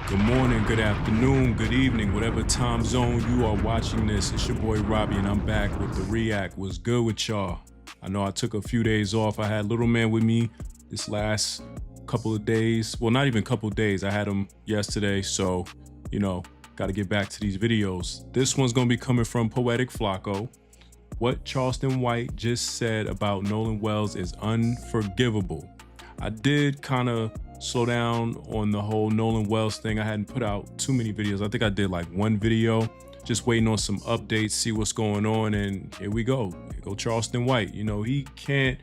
Good morning, good afternoon, good evening, whatever time zone you are watching this. It's your boy Robbie, and I'm back with the React. What's good with y'all? I know I took a few days off. I had Little Man with me this last couple of days. Well, not even a couple of days. I had him yesterday, so, got to get back to these videos. This one's going to be coming from Poetic Flacco. What Charleston White just said about Nolan Wells is unforgivable. I did kind of slow down on the whole Nolan Wells thing. I hadn't put out too many videos. I think I did like one video, just waiting on some updates, see what's going on, and here we go. Here go Charleston White. He can't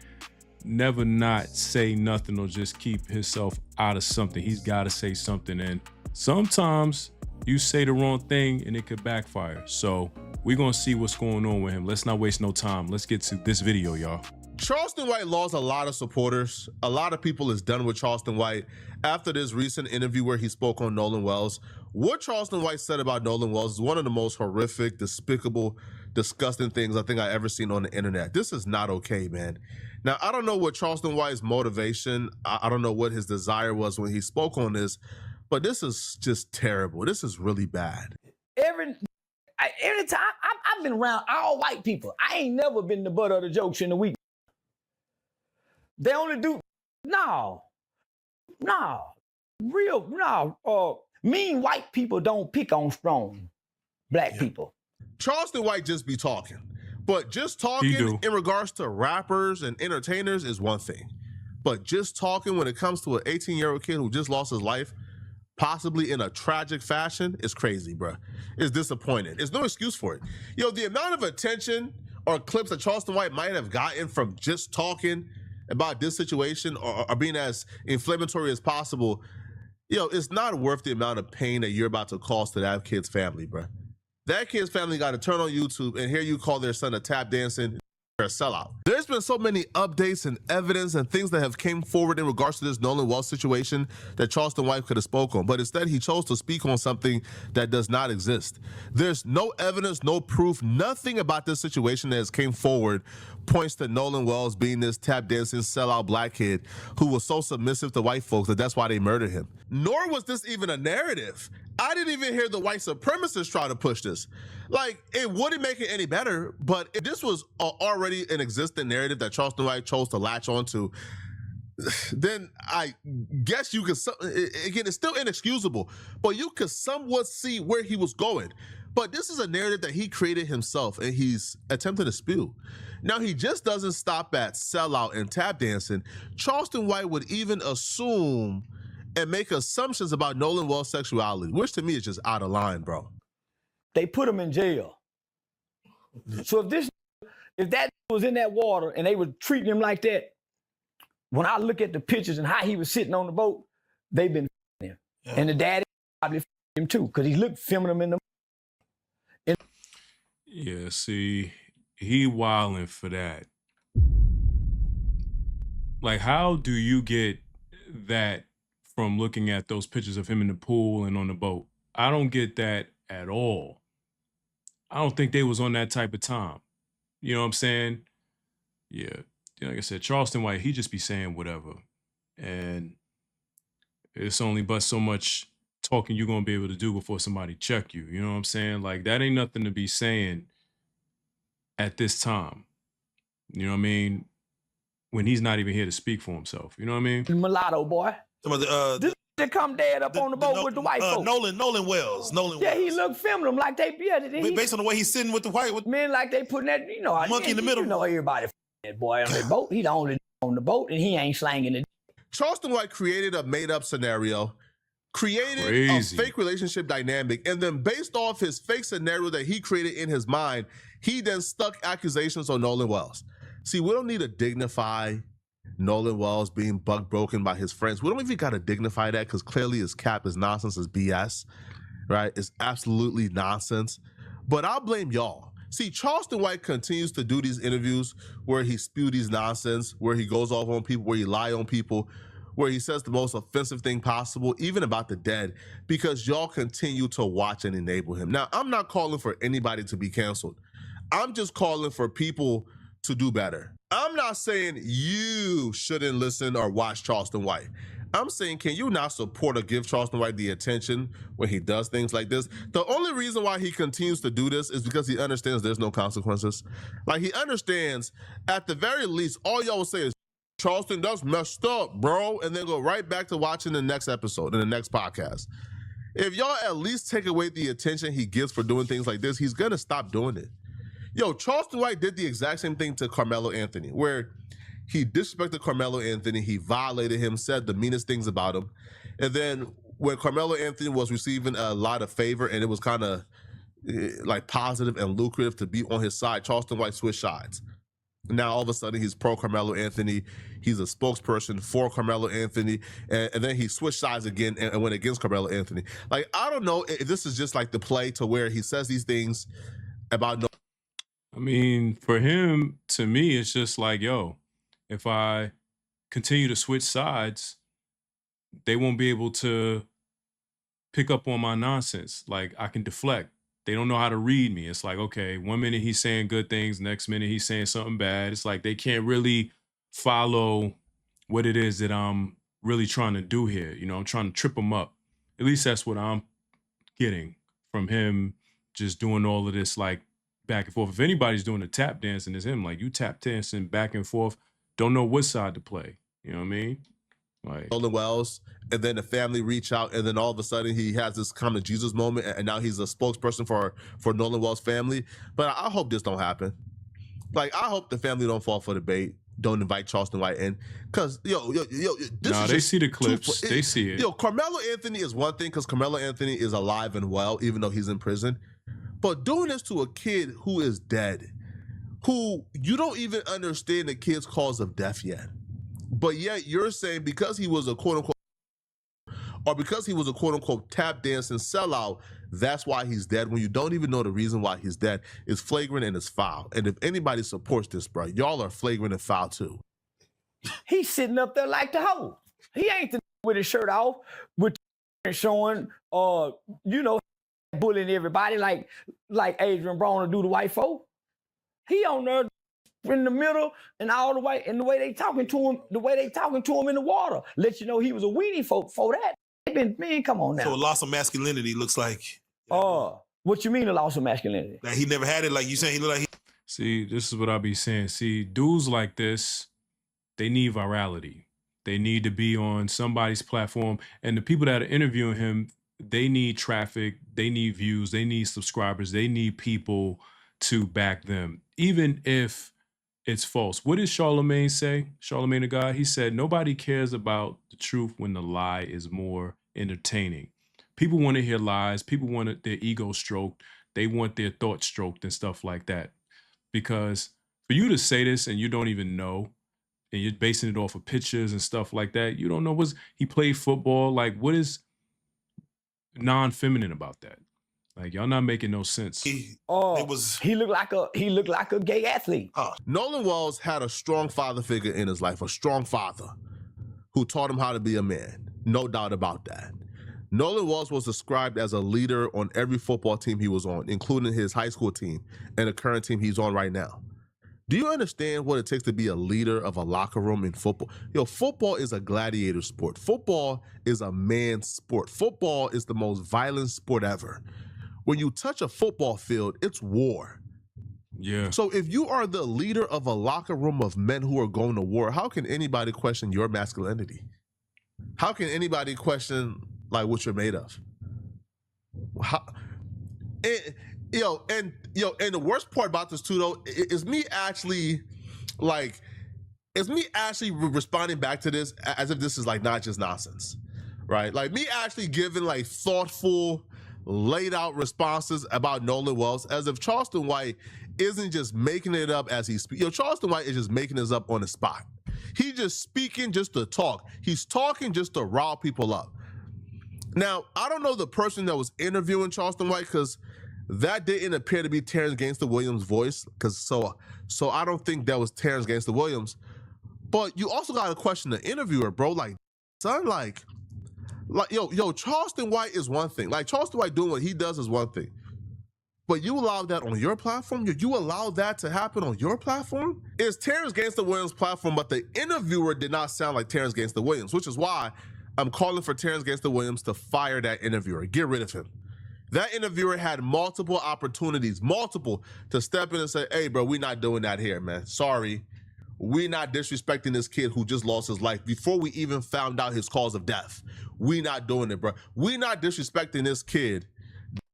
never not say nothing or just keep himself out of something. He's got to say something, and sometimes you say the wrong thing and it could backfire. So we're gonna see what's going on with him. Let's not waste no time. Let's get to this video, y'all. Charleston White lost a lot of supporters. A lot of people is done with Charleston White after this recent interview where he spoke on Nolan Wells. What Charleston White said about Nolan Wells is one of the most horrific, despicable, disgusting things I think I ever seen on the internet. This is not okay, man. Now, I don't know what Charleston White's motivation, I don't know what his desire was when he spoke on this, but this is just terrible. This is really bad. Every time I've been around all white people. I ain't never been the butt of the jokes in the week. They only do mean white people don't pick on strong black people. Charleston White just be talking, but just talking in regards to rappers and entertainers is one thing, but just talking when it comes to an 18-year-old kid who just lost his life, possibly in a tragic fashion, is crazy, bruh. It's disappointing. There's no excuse for it. The amount of attention or clips that Charleston White might have gotten from just talking about this situation or being as inflammatory as possible, it's not worth the amount of pain that you're about to cause to that kid's family, bruh. That kid's family got to turn on YouTube and hear you call their son a tap dancing a sellout. There's been so many updates and evidence and things that have came forward in regards to this Nolan Wells situation that Charleston White could have spoke on, but instead he chose to speak on something that does not exist. There's no evidence, no proof, nothing about this situation that has came forward points to Nolan Wells being this tap dancing sellout black kid who was so submissive to white folks that that's why they murdered him. Nor was this even a narrative. I didn't even hear the white supremacists try to push this. Like, it wouldn't make it any better, but if this was already an existing narrative that Charleston White chose to latch onto, then I guess you could, again, it's still inexcusable, but you could somewhat see where he was going. But this is a narrative that he created himself and he's attempting to spew. Now, he just doesn't stop at sellout and tap dancing. Charleston White would even assume and make assumptions about Nolan Wells' sexuality, which to me is just out of line, bro. They put him in jail. So if that was in that water and they were treating him like that, when I look at the pictures and how he was sitting on the boat, they've been him. Yeah. And the daddy probably him too, because he looked feminine in the. Yeah, see, he wilding for that. Like, how do you get that from looking at those pictures of him in the pool and on the boat? I don't get that at all. I don't think they was on that type of time. You know what I'm saying? Yeah. Like I said, Charleston White, he just be saying whatever. And it's only but so much talking you're going to be able to do before somebody check you. You know what I'm saying? Like, that ain't nothing to be saying at this time. You know what I mean? When he's not even here to speak for himself. You know what I mean? Mulatto boy. This come dead up on the boat with the white folks. Nolan Wells. Yeah, he looked feminine, like they, based on the way he's sitting with the white. Men like they putting that, monkey in the middle. Everybody that boy on the boat. He the only on the boat and he ain't slanging it. Charleston White created a made-up scenario, created a fake relationship dynamic, and then based off his fake scenario that he created in his mind, he then stuck accusations on Nolan Wells. See, we don't need to dignify Nolan Wells being buck broken by his friends. We don't even got to dignify that because clearly his cap is nonsense, is BS, right? It's absolutely nonsense. But I'll blame y'all. See, Charleston White continues to do these interviews where he spew these nonsense, where he goes off on people, where he lie on people, where he says the most offensive thing possible, even about the dead, because y'all continue to watch and enable him. Now, I'm not calling for anybody to be canceled. I'm just calling for people to do better. I'm not saying you shouldn't listen or watch Charleston White. I'm saying, can you not support or give Charleston White the attention when he does things like this? The only reason why he continues to do this is because he understands there's no consequences. Like, he understands, at the very least, all y'all will say is, Charleston, that's messed up, bro, and then go right back to watching the next episode and the next podcast. If y'all at least take away the attention he gives for doing things like this, he's gonna stop doing it. Yo, Charleston White did the exact same thing to Carmelo Anthony, where he disrespected Carmelo Anthony, he violated him, said the meanest things about him. And then when Carmelo Anthony was receiving a lot of favor and it was kind of like positive and lucrative to be on his side, Charleston White switched sides. Now all of a sudden he's pro Carmelo Anthony. He's a spokesperson for Carmelo Anthony, and then he switched sides again and went against Carmelo Anthony. Like, I don't know if this is just like the play to where he says these things about no. I mean, for him, to me, it's just like, yo, if I continue to switch sides, they won't be able to pick up on my nonsense. Like, I can deflect. They don't know how to read me. It's like, okay, 1 minute he's saying good things, next minute he's saying something bad. It's like they can't really follow what it is that I'm really trying to do here. You know, I'm trying to trip him up. At least that's what I'm getting from him, just doing all of this, like, back and forth. If anybody's doing a tap dancing, it's him. Like, you tap dancing back and forth, don't know what side to play. You know what I mean? Like Nolan Wells, and then the family reach out, and then all of a sudden he has this come to Jesus moment, and now he's a spokesperson for Nolan Wells' family. But I hope this don't happen. Like, I hope the family don't fall for the bait. Don't invite Charleston White in, because yo, this they see the clips. They see it. Yo, Carmelo Anthony is one thing, because Carmelo Anthony is alive and well, even though he's in prison. But doing this to a kid who is dead, who you don't even understand the kid's cause of death yet. But yet you're saying because he was a quote unquote, or because he was a quote unquote tap dancing sellout, that's why he's dead, when you don't even know the reason why he's dead. Is flagrant and it's foul. And if anybody supports this, bro, y'all are flagrant and foul too. He's sitting up there like the hoe. He ain't with his shirt off, with showing, bullying everybody like Adrian Broner do the white folk. He on there in the middle and all the way, and the way they talking to him in the water, let you know he was a weenie folk for that. Man, come on now. So a loss of masculinity looks like. What you mean a loss of masculinity? That he never had it, like you saying he look like he. See, this is what I be saying. See, dudes like this, they need virality. They need to be on somebody's platform. And the people that are interviewing him, they need traffic, they need views, they need subscribers, they need people to back them, even if it's false. What did Charlemagne say? Charlemagne the God, he said, nobody cares about the truth when the lie is more entertaining. People want to hear lies. People want their ego stroked. They want their thoughts stroked and stuff like that. Because for you to say this and you don't even know, and you're basing it off of pictures and stuff like that, you don't know he played football. Like, what is non-feminine about that? Like, y'all not making no sense. He looked like a gay athlete. Nolan Wells had a strong father figure in his life, a strong father who taught him how to be a man. No doubt about that. Nolan Wells was described as a leader on every football team he was on, including his high school team and the current team he's on right now. Do you understand what it takes to be a leader of a locker room in football? Yo, football is a gladiator sport. Football is a man's sport. Football is the most violent sport ever. When you touch a football field, it's war. Yeah. So if you are the leader of a locker room of men who are going to war, how can anybody question your masculinity? How can anybody question like what you're made of? And the worst part about this too, though, is me actually responding back to this as if this is like not just nonsense, right? Like me actually giving like thoughtful, laid out responses about Nolan Wells, as if Charleston White isn't just making it up as he speaks. Charleston White is just making this up on the spot. He's just speaking just to talk. He's talking just to rile people up. Now, I don't know the person that was interviewing Charleston White, because that didn't appear to be Terrence Gangster Williams' voice, so I don't think that was Terrence Gangster Williams. But you also got to question the interviewer, bro. Like, son, Charleston White is one thing. Like, Charleston White doing what he does is one thing. But you allow that on your platform? You allow that to happen on your platform? It's Terrence Gangster Williams' platform, but the interviewer did not sound like Terrence Gangster Williams, which is why I'm calling for Terrence Gangster Williams to fire that interviewer. Get rid of him. That interviewer had multiple opportunities, to step in and say, hey, bro, we're not doing that here, man. Sorry. We're not disrespecting this kid who just lost his life before we even found out his cause of death. We're not doing it, bro. We're not disrespecting this kid.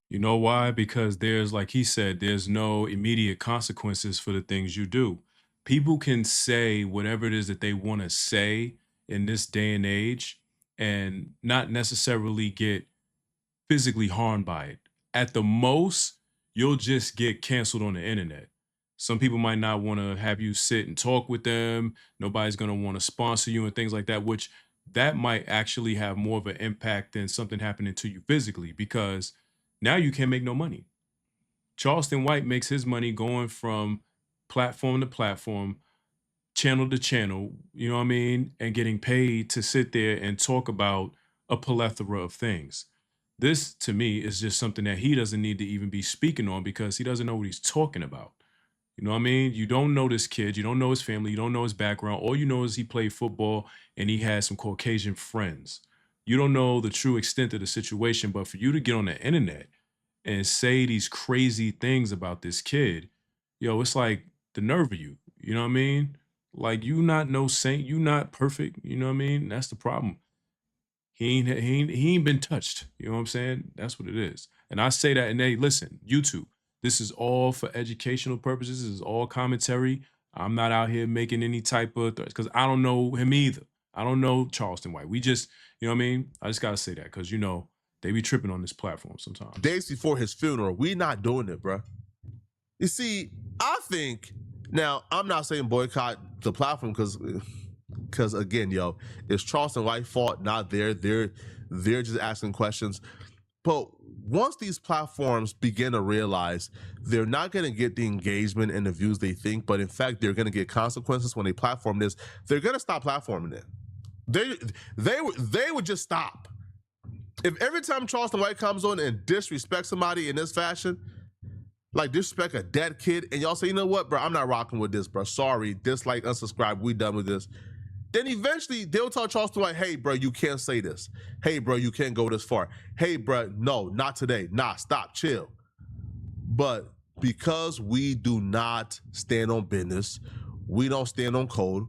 You know why? Because there's, like he said, there's no immediate consequences for the things you do. People can say whatever it is that they want to say in this day and age and not necessarily get physically harmed by it. At the most, you'll just get canceled on the internet. Some people might not want to have you sit and talk with them. Nobody's going to want to sponsor you and things like that, which that might actually have more of an impact than something happening to you physically, because now you can't make no money. Charleston White makes his money going from platform to platform, channel to channel, you know what I mean? And getting paid to sit there and talk about a plethora of things. This, to me, is just something that he doesn't need to even be speaking on because he doesn't know what he's talking about. You know what I mean? You don't know this kid. You don't know his family. You don't know his background. All you know is he played football and he has some Caucasian friends. You don't know the true extent of the situation, but for you to get on the internet and say these crazy things about this kid, yo, it's like the nerve of you. You know what I mean? Like, you not no saint. You not perfect. You know what I mean? That's the problem. He ain't been touched. You know what I'm saying? That's what it is. And I say that, and hey, listen, YouTube, this is all for educational purposes. This is all commentary. I'm not out here making any type of threats because I don't know him either. I don't know Charleston White. We just, you know what I mean? I just got to say that because, you know, they be tripping on this platform sometimes. Days before his funeral, we not doing it, bro. You see, I think, now, I'm not saying boycott the platform because again, yo, it's Charleston White fault, not they're just asking questions. But once these platforms begin to realize they're not going to get the engagement and the views they think, but in fact, they're going to get consequences when they platform this, they're going to stop platforming it. They would just stop. If every time Charleston White comes on and disrespects somebody in this fashion, like disrespect a dead kid, and y'all say, you know what, bro, I'm not rocking with this, bro. Sorry, dislike, unsubscribe, we done with this. Then eventually they'll tell Charleston White, hey, bro, you can't say this. Hey, bro, you can't go this far. Hey, bro, no, not today. Nah, stop, chill. But because we do not stand on business, we don't stand on code,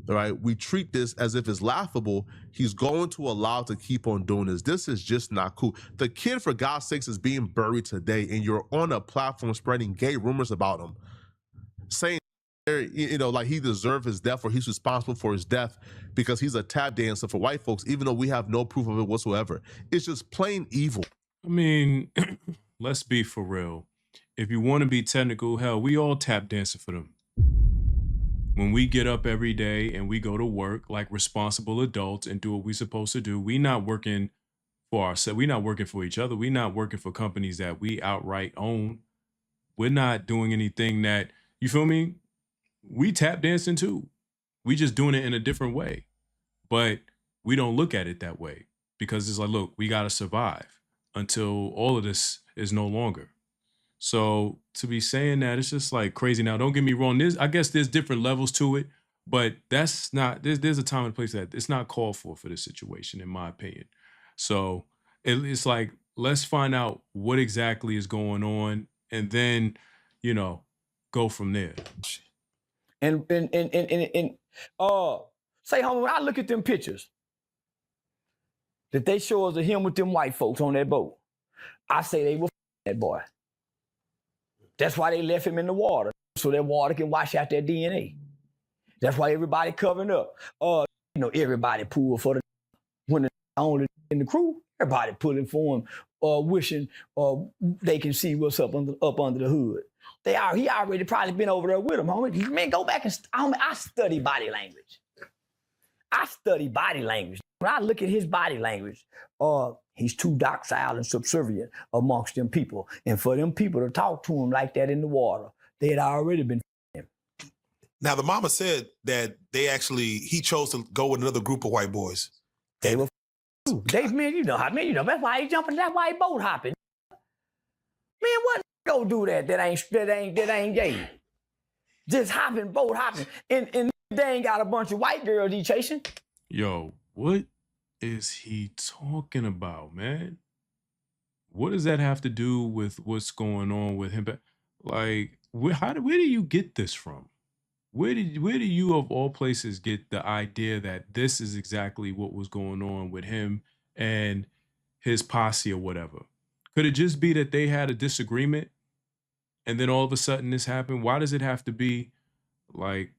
all right? We treat this as if it's laughable. He's going to allow to keep on doing this. This is just not cool. The kid, for God's sakes, is being buried today, and you're on a platform spreading gay rumors about him, saying, you know, like he deserved his death or he's responsible for his death because he's a tap dancer for white folks, even though we have no proof of it whatsoever. It's just plain evil. I mean, let's be for real. If you want to be technical, hell, we all tap dancing for them. When we get up every day and we go to work like responsible adults and do what we're supposed to do, we're not working for ourselves. We're not working for each other. We're not working for companies that we outright own. We're not doing anything that, you feel me? We tap dancing too. We just doing it in a different way. But we don't look at it that way because it's like, look, we got to survive until all of this is no longer. So to be saying that, it's just like crazy. Now, don't get me wrong. I guess there's different levels to it, but that's not, there's a time and place that it's not called for this situation, in my opinion. So it's like, let's find out what exactly is going on and then, you know, go from there. And say, homie, when I look at them pictures that they show us of him with them white folks on that boat, I say they were that boy. That's why they left him in the water, so that water can wash out their DNA. That's why everybody covering up. You know, everybody pulled for the when the only in the crew, everybody pulling for him, wishing they can see what's up under the hood. He already probably been over there with him, homie. Man, go back and, homie, I study body language. When I look at his body language, he's too docile and subservient amongst them people. And for them people to talk to him like that in the water, they had already been him. Now, the mama said that he chose to go with another group of white boys. They were man, you know, that's why he jumping, that's why he boat hopping. Man, what go do that ain't gay? Just boat hopping, and they ain't got a bunch of white girls he chasing. Yo, what? is he talking about, man? What does that have to do with what's going on with him? Like, where do you get this from? Where do you of all places get the idea that this is exactly what was going on with him and his posse or whatever? Could it just be that they had a disagreement and then all of a sudden this happened? Why does it have to be like,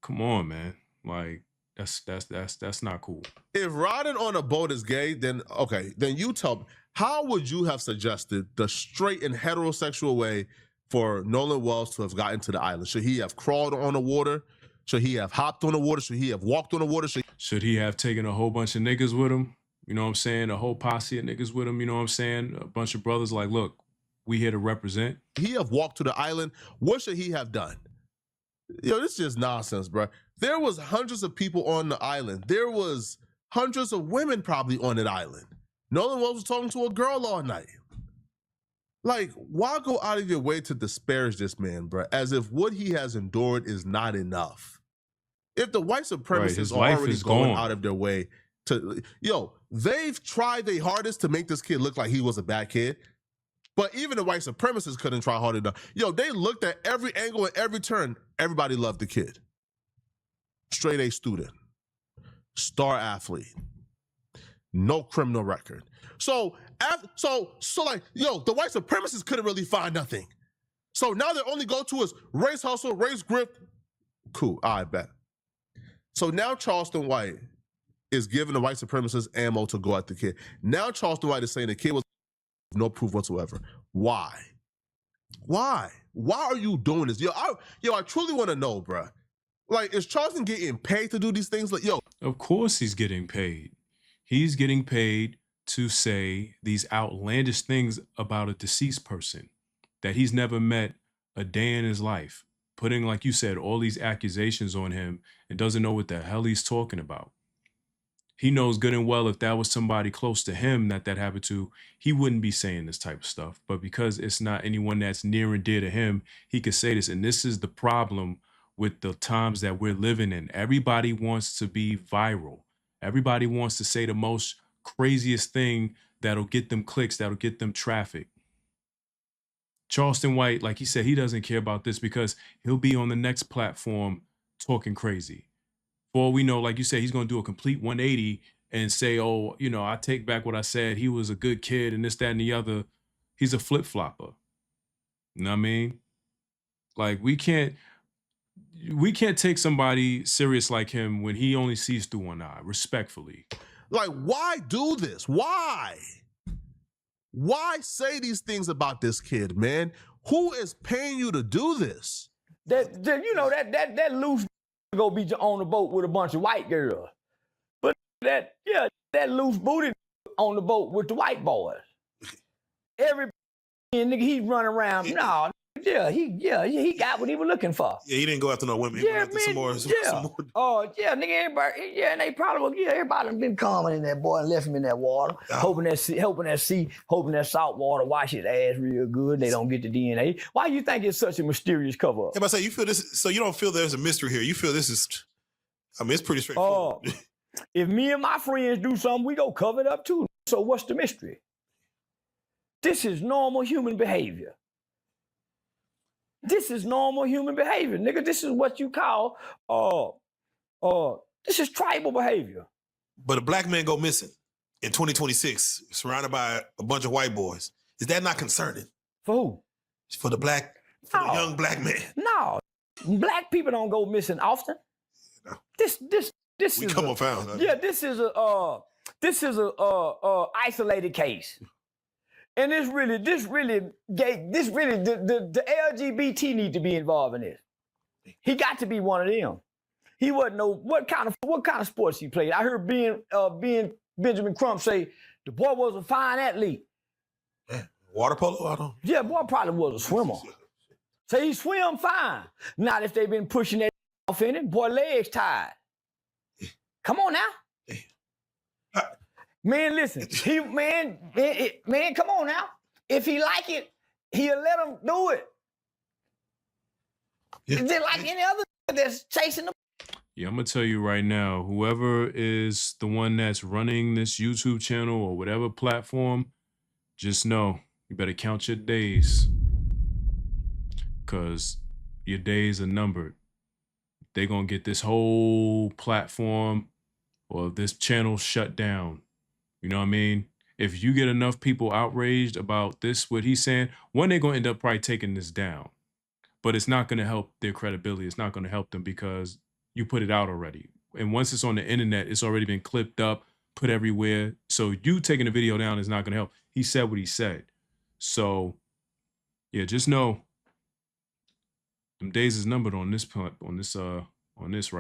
come on, man? Like, that's not cool. If riding on a boat is gay, then okay, then you tell me, how would you have suggested the straight and heterosexual way for Nolan Wells to have gotten to the island? Should he have crawled on the water? Should he have hopped on the water? Should he have walked on the water? Should he have taken a whole bunch of niggas with him? You know what I'm saying? A whole posse of niggas with him, you know what I'm saying? A bunch of brothers like, look, we here to represent. He have walked to the island. What should he have done? Yo, this is just nonsense, bro. There was hundreds of people on the island. There was hundreds of women probably on that island. Nolan Wells was talking to a girl all night. Like, why go out of your way to disparage this man, bro? As if what he has endured is not enough. If the white supremacists are already going out of their way to, yo, they've tried their hardest to make this kid look like he was a bad kid. But even the white supremacists couldn't try hard enough. Yo, they looked at every angle and every turn. Everybody loved the kid. Straight A student. Star athlete. No criminal record. So like, yo, the white supremacists couldn't really find nothing. So now their only go-to is race hustle, race grip. Cool, I bet. So now Charleston White is giving the white supremacists ammo to go at the kid. Now Charleston White is saying the kid was no proof whatsoever. Why? Why are you doing this? Yo, I truly want to know, bro. Like, is Charleston getting paid to do these things? Like, yo. Of course he's getting paid. He's getting paid to say these outlandish things about a deceased person that he's never met a day in his life, putting, like you said, all these accusations on him and doesn't know what the hell he's talking about. He knows good and well if that was somebody close to him that happened to, he wouldn't be saying this type of stuff. But because it's not anyone that's near and dear to him, he could say this. And this is the problem with the times that we're living in. Everybody wants to be viral. Everybody wants to say the most craziest thing that'll get them clicks, that'll get them traffic. Charleston White, like he said, he doesn't care about this because he'll be on the next platform talking crazy. For all we know, like you said, he's going to do a complete 180 and say, oh, you know, I take back what I said. He was a good kid and this, that, and the other. He's a flip-flopper. You know what I mean? Like, we can't take somebody serious like him when he only sees through one eye, respectfully. Like, why do this? Why? Why say these things about this kid, man? Who is paying you to do this? That loose go be on the boat with a bunch of white girls. But that loose booty on the boat with the white boys. Every nigga he's running around, he got what he was looking for. Yeah, he didn't go after no women. He went after some more. Nigga, everybody, and they probably, everybody done been calming in that boy and left him in that water, hoping that salt water wash his ass real good. They don't get the DNA. Why do you think it's such a mysterious cover up? Yeah, but I say you feel this, so you don't feel there's a mystery here. You feel this is, I mean, it's pretty straightforward. If me and my friends do something, we go cover it up too. So what's the mystery? This is normal human behavior. This is normal human behavior, nigga. This is what you call, this is tribal behavior. But a black man go missing in 2026, surrounded by a bunch of white boys. Is that not concerning? For who? For the young black man. No, black people don't go missing often. No. This we is come unfound. Huh? Yeah, this is a isolated case. And the LGBT need to be involved in this. He got to be one of them. He wasn't know what kind of sports he played. I heard being Benjamin Crump say the boy was a fine athlete. Yeah. Water polo, I don't. Yeah, boy probably was a swimmer. So he swim fine. Not if they've been pushing that off in it. Boy, legs tired. Come on now. Man, listen. Man, come on now. If he like it, he'll let him do it. Yeah. Is it like any other that's chasing the? Yeah, I'm gonna tell you right now, whoever is the one that's running this YouTube channel or whatever platform, just know you better count your days, because your days are numbered. They're gonna get this whole platform or this channel shut down. You know what I mean? If you get enough people outraged about this, what he's saying, one, they're gonna end up probably taking this down. But it's not gonna help their credibility. It's not gonna help them because you put it out already. And once it's on the internet, it's already been clipped up, put everywhere. So you taking the video down is not gonna help. He said what he said. So yeah, just know them days is numbered on this right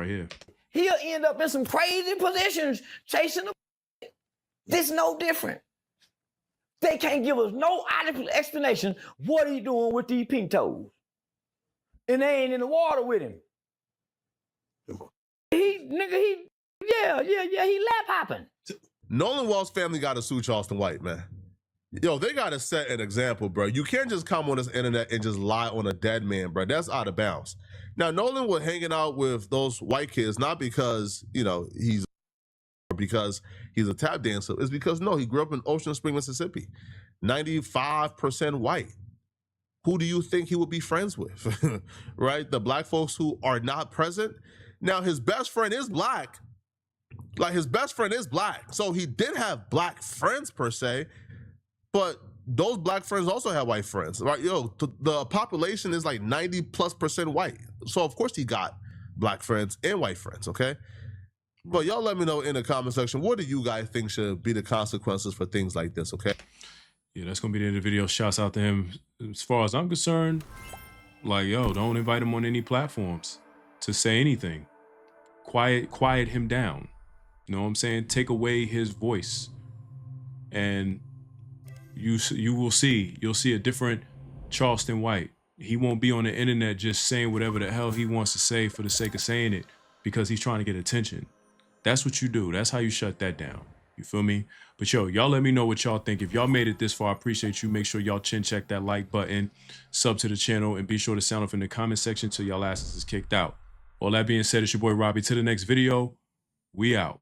here. He'll end up in some crazy positions chasing the. This no different. They can't give us no explanation what he doing with these pink toes. And they ain't in the water with him. He lap hopping. Nolan Wall's family got to sue Charleston White, man. Yo, they got to set an example, bro. You can't just come on this internet and just lie on a dead man, bro. That's out of bounds. Now, Nolan was hanging out with those white kids, not because, he's a tap dancer. It's because, no, he grew up in Ocean Spring, Mississippi. 95% white. Who do you think he would be friends with, right? The black folks who are not present. Now, his best friend is black. Like, his best friend is black. So he did have black friends, per se. But those black friends also have white friends, right? The population is like 90+% white. So of course he got black friends and white friends, okay? But y'all let me know in the comment section, what do you guys think should be the consequences for things like this, okay? Yeah, that's gonna be the end of the video. Shouts out to him. As far as I'm concerned, like, yo, don't invite him on any platforms to say anything. Quiet him down. You know what I'm saying? Take away his voice. And you'll see a different Charleston White. He won't be on the internet just saying whatever the hell he wants to say for the sake of saying it because he's trying to get attention. That's what you do. That's how you shut that down. You feel me? But yo, y'all let me know what y'all think. If y'all made it this far, I appreciate you. Make sure y'all check that like button, sub to the channel, and be sure to sound off in the comment section till y'all asses is kicked out. All that being said, it's your boy Robbie. To the next video, we out.